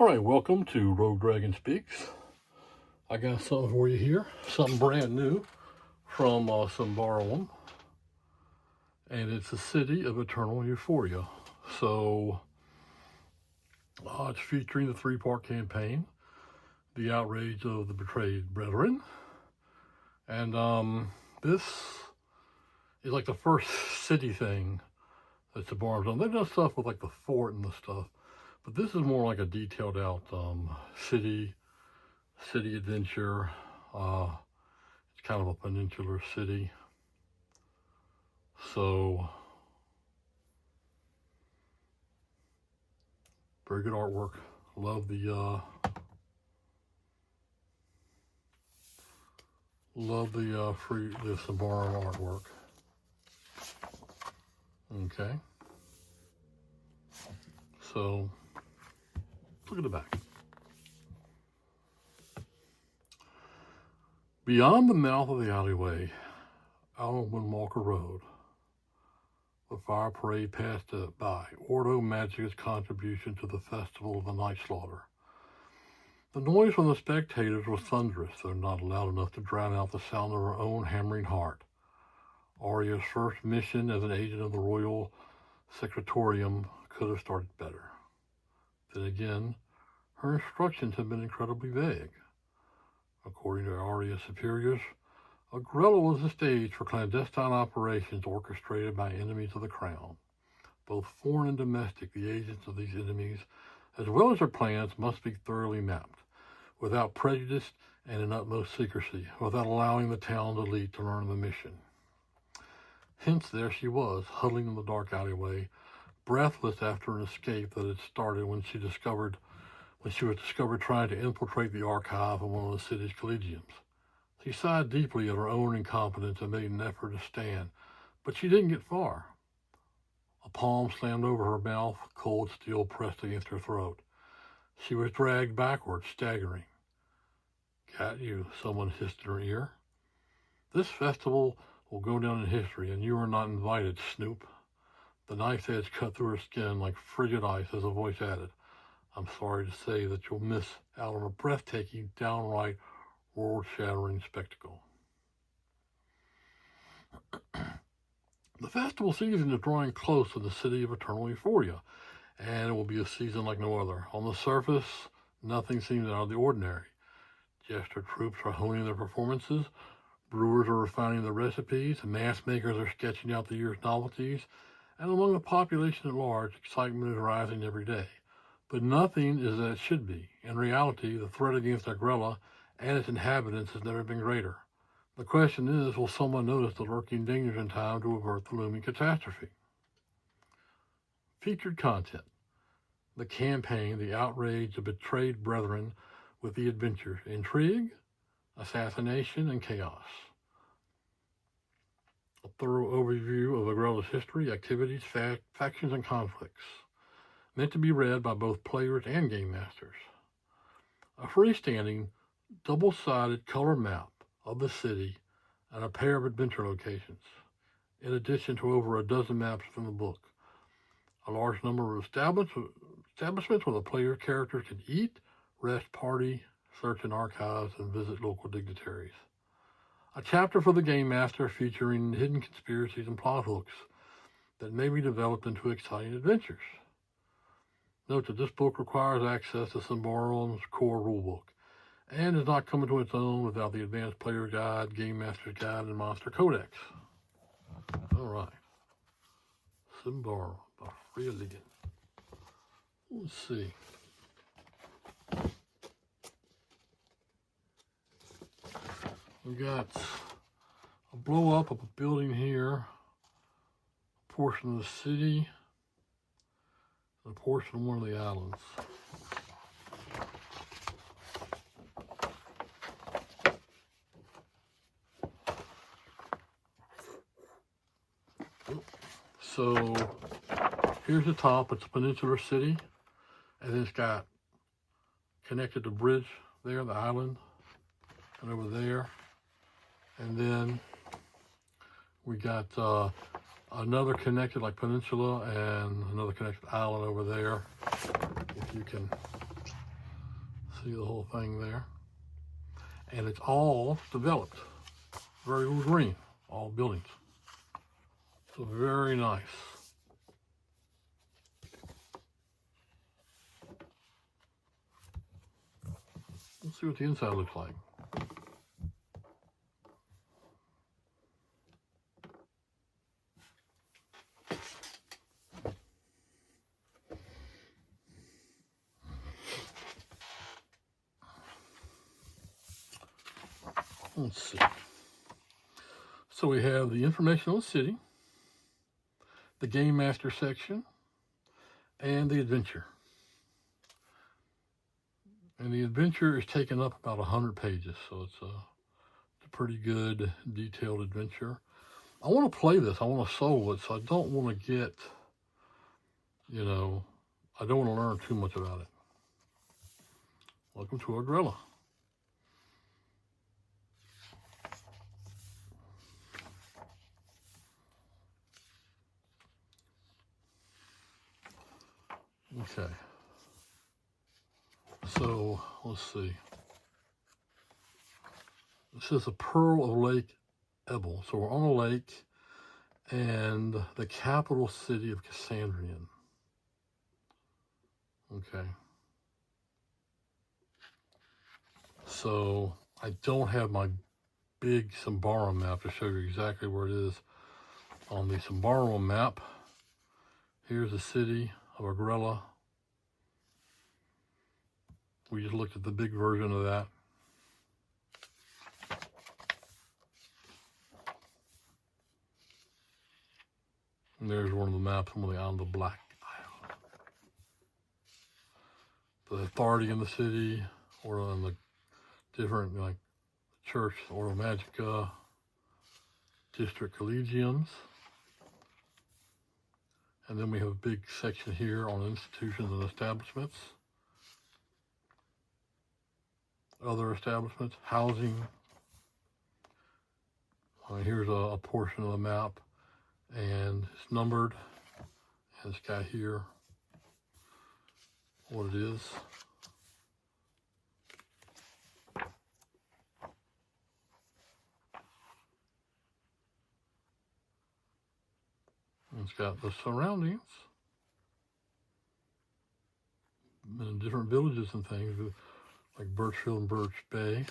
All right, welcome to Rogue Dragon Speaks. I got something for you here, something brand new from Symbaroum, and it's the city of eternal euphoria. So it's featuring the three-part campaign, the outrage of the betrayed brethren, and this is like the first city thing that Symbarum's done. They've done stuff with like the fort and the stuff, but this is more like a detailed out city adventure. It's kind of a peninsular city. So, very good artwork. Love the Symbaroum artwork. Okay. So, look at the back. Beyond the mouth of the alleyway, out on Windwalker Road, the fire parade passed by. Ordo Magic's contribution to the festival of the Night Slaughter. The noise from the spectators was thunderous, though not loud enough to drown out the sound of her own hammering heart. Arya's first mission as an agent of the Royal Secretorium could have started better. Then again, her instructions had been incredibly vague. According to Arya's superiors, Agrella was the stage for clandestine operations orchestrated by enemies of the crown. Both foreign and domestic, the agents of these enemies, as well as their plans, must be thoroughly mapped, without prejudice and in utmost secrecy, without allowing the town's elite to learn the mission. Hence there she was, huddling in the dark alleyway, breathless after an escape that had started when she was discovered trying to infiltrate the archive of one of the city's collegiums. She sighed deeply at her own incompetence and made an effort to stand, but she didn't get far. A palm slammed over her mouth, cold steel pressed against her throat. She was dragged backward, staggering. "Got you," someone hissed in her ear. "This festival will go down in history, and you are not invited, Snoop." The knife edge cut through her skin like frigid ice as a voice added, "I'm sorry to say that you'll miss out on a breathtaking, downright world-shattering spectacle." The festival season is drawing close to the city of eternal euphoria, and it will be a season like no other. On the surface, nothing seems out of the ordinary. Jester troops are honing their performances, brewers are refining their recipes, mask makers are sketching out the year's novelties, and among the population at large, excitement is rising every day. But nothing is as it should be. In reality, the threat against Agrella and its inhabitants has never been greater. The question is, will someone notice the lurking dangers in time to avert the looming catastrophe? Featured content: the campaign, the outrage, the betrayed brethren with the adventures, intrigue, assassination, and chaos. A thorough overview of Agrella's history, activities, factions, and conflicts, meant to be read by both players and game masters. A freestanding, double-sided color map of the city and a pair of adventure locations, in addition to over a dozen maps from the book. A large number of establishments where the player characters can eat, rest, party, search in archives, and visit local dignitaries. A chapter for the game master featuring hidden conspiracies and plot hooks that may be developed into exciting adventures. Note that this book requires access to Symbarum's core rulebook, and is not coming to its own without the Advanced Player Guide, Game Master's Guide, and Monster Codex. All right. Symbaroum by Freya Ligon. Let's see. We got a blow up of a building here, a portion of the city, and a portion of one of the islands. So here's the top. It's a peninsular city, and it's got connected to bridge there, the island, and over there. And then we got another connected like peninsula and another connected island over there. If you can See the whole thing there? And it's all developed. Very green, all buildings. So very nice. Let's see what the inside looks like. Let's see. So we have the information on the city, the Game Master section, and the adventure. And the adventure is taken up about 100 pages, so it's a pretty good, detailed adventure. I want to play this. I want to solve it, so I don't want to get, I don't want to learn too much about it. Welcome to Agrella. Okay. So, let's see. This is a Pearl of Lake Ebel. So we're on a lake and the capital city of Cassandrian. Okay. So I don't have my big Symbaroum map to show you exactly where it is on the Symbaroum map. Here's the city of Agrella. We just looked at the big version of that. And there's one of the maps on the Island of Black Isle. The authority in the city, or in the different, like, church, Ordo Magica, district collegiums. And then we have a big section here on institutions and establishments. Other establishments, housing. Here's a portion of the map, and it's numbered. And it's got here what it is. And it's got the surroundings and different villages and things, like Birchfield and Birch Bay.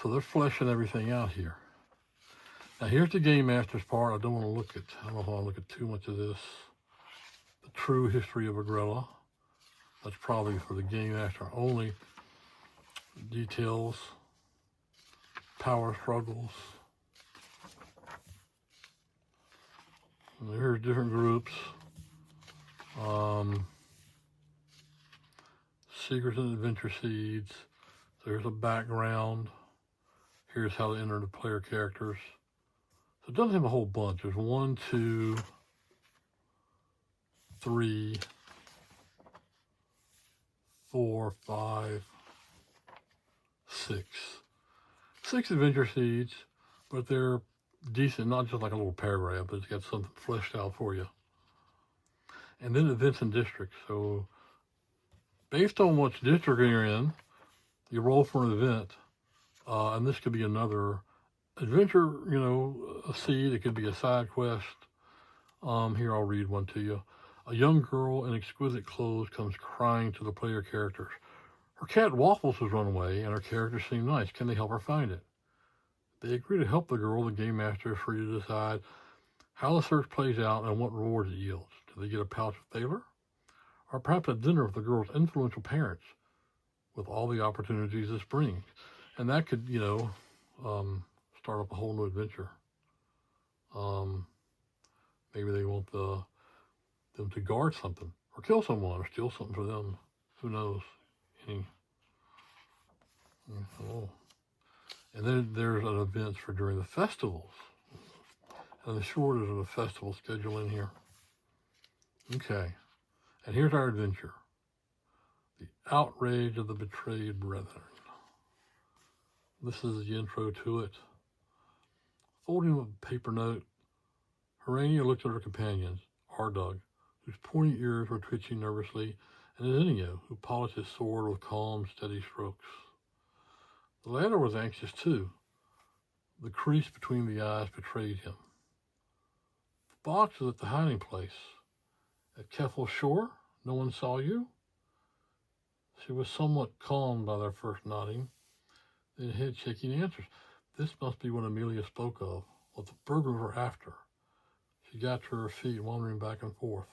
So they're fleshing everything out here. Now here's the Game Master's part. I don't want to look at, I don't know if I want to look at too much of this. The true history of Agrella. That's probably for the Game Master only. Details, power struggles. And here's different groups. Secrets and Adventure Seeds. There's a background. Here's how to enter the player characters. So it doesn't have a whole bunch. There's 1, 2, 3, 4, 5, 6. 6 adventure seeds, but they're decent, not just like a little paragraph, but it's got something fleshed out for you. And then events and districts. So based on which district you're in, you roll for an event, and this could be another adventure, a seed. It could be a side quest. Here, I'll read one to you. A young girl in exquisite clothes comes crying to the player characters. Her cat Waffles has run away, and her characters seem nice. Can they help her find it? They agree to help the girl. The Game Master is free to decide how the search plays out and what rewards it yields. Do they get a pouch of Thaler? Or perhaps a dinner with the girl's influential parents, with all the opportunities this brings? And that could, start up a whole new adventure. Maybe they want them to guard something, or kill someone, or steal something for them. Who knows? And then there's an event for during the festivals. And the short is of a festival schedule in here. Okay. And here's our adventure. The Outrage of the Betrayed Brethren. This is the intro to it. Folding a paper note, Herania looked at her companions, Ardug, whose pointy ears were twitching nervously and Zinio, who polished his sword with calm, steady strokes. The latter was anxious too. The crease between the eyes betrayed him. The box was at the hiding place. At Keffel Shore? No one saw you? She was somewhat calmed by their first nodding, then head-shaking answers. This must be what Amelia spoke of, what the burglars were after. She got to her feet, wandering back and forth.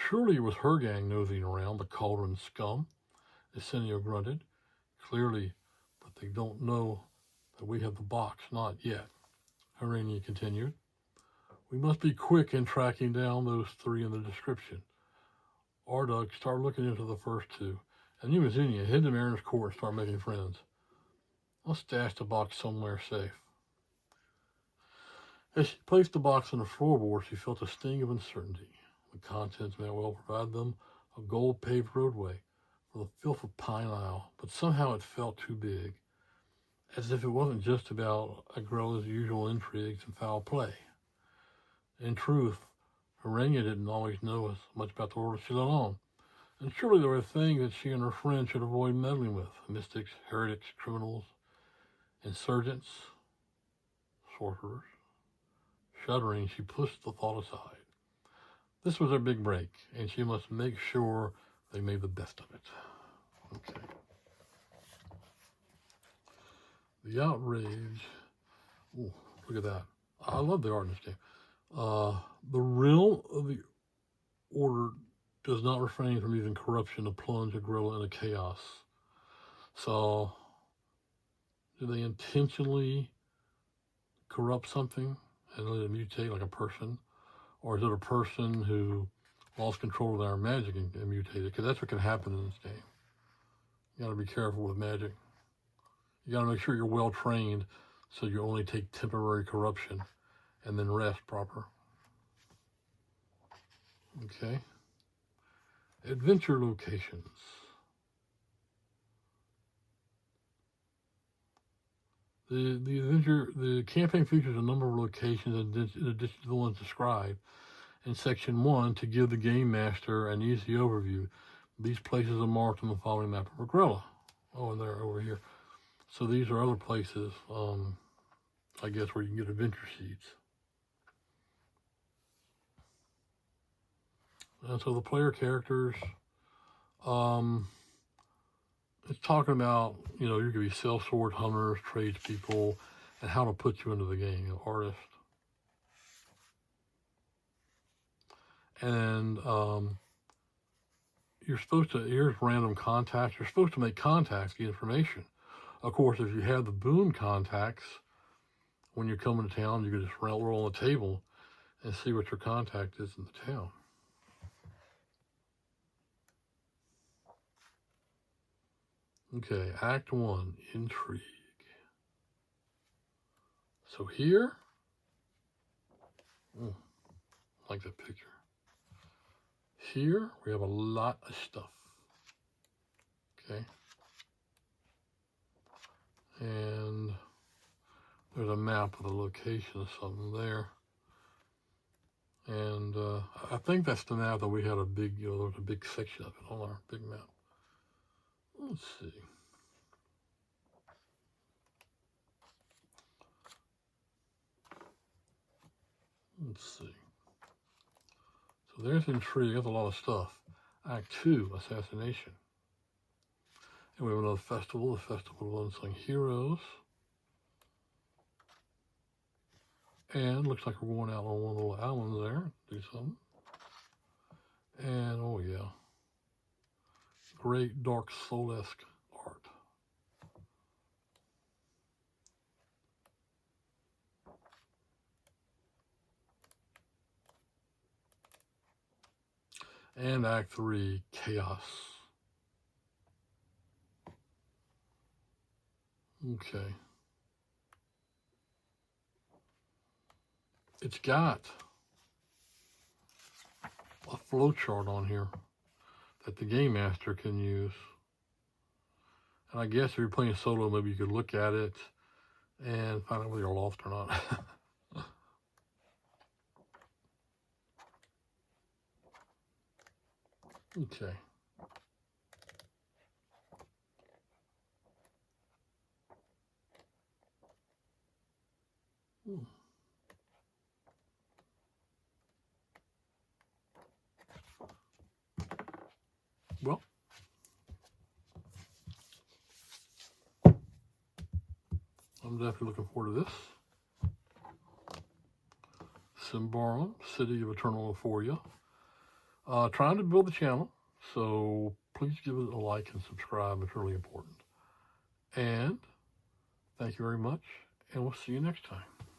Surely it was her gang nosing around, the cauldron scum, Arsenio grunted. Clearly, but they don't know that we have the box, not yet, Harania continued. We must be quick in tracking down those three in the description. Ardug, start looking into the first two. And you and Zinnia, head to Mariner's Court and start making friends. I'll stash the box somewhere safe. As she placed the box on the floorboard, she felt a sting of uncertainty. The contents may well provide them a gold-paved roadway for the filth of Pine Isle, but somehow it felt too big, as if it wasn't just about Agrella's usual intrigues and foul play. In truth, Harania didn't always know as much about the world as she let on, and surely there were things that she and her friends should avoid meddling with: mystics, heretics, criminals, insurgents, sorcerers. Shuddering, she pushed the thought aside. This was their big break, and she must make sure they made the best of it. Okay. The outrage. Ooh, look at that. I love the art in this game. The realm of the order does not refrain from using corruption to plunge Agrilla into chaos. So, do they intentionally corrupt something and let it mutate like a person? Or is it a person who lost control of their magic and mutated? Because that's what can happen in this game. You got to be careful with magic. You got to make sure you're well trained so you only take temporary corruption and then rest proper. Okay. Adventure locations. The campaign features a number of locations in addition to the ones described in Section 1 to give the Game Master an easy overview. These places are marked on the following map of Agrella. Oh, and they're over here. So these are other places, I guess, where you can get adventure seeds. And so the player characters, it's talking about, you could be sellsword hunters, tradespeople, and how to put you into the game, artist. And you're supposed to, here's random contacts. You're supposed to make contacts, get information. Of course, if you have the boon contacts, when you're coming to town, you can just roll on the table and see what your contact is in the town. Okay, Act 1, Intrigue. So here, I like that picture. Here, we have a lot of stuff. Okay. And there's a map of the location of something there. And I think that's the map that we had a big, there was a big section of it on our big map. Let's see. Let's see. So there's Intrigue. That's a lot of stuff. Act 2, Assassination. And we have another festival, the Festival of Unsung Heroes. And looks like we're going out on one of the little islands there. Do something. And, oh yeah. Great Dark Soul-esque art. And Act 3, Chaos. Okay. It's got a flowchart on here that the Game Master can use. And I guess if you're playing solo, maybe you could look at it and find out whether you're lost or not. Okay. I'm definitely looking forward to this. Symbaroum, City of Eternal Euphoria. Trying to build the channel, so please give it a like and subscribe. It's really important. And thank you very much, and we'll see you next time.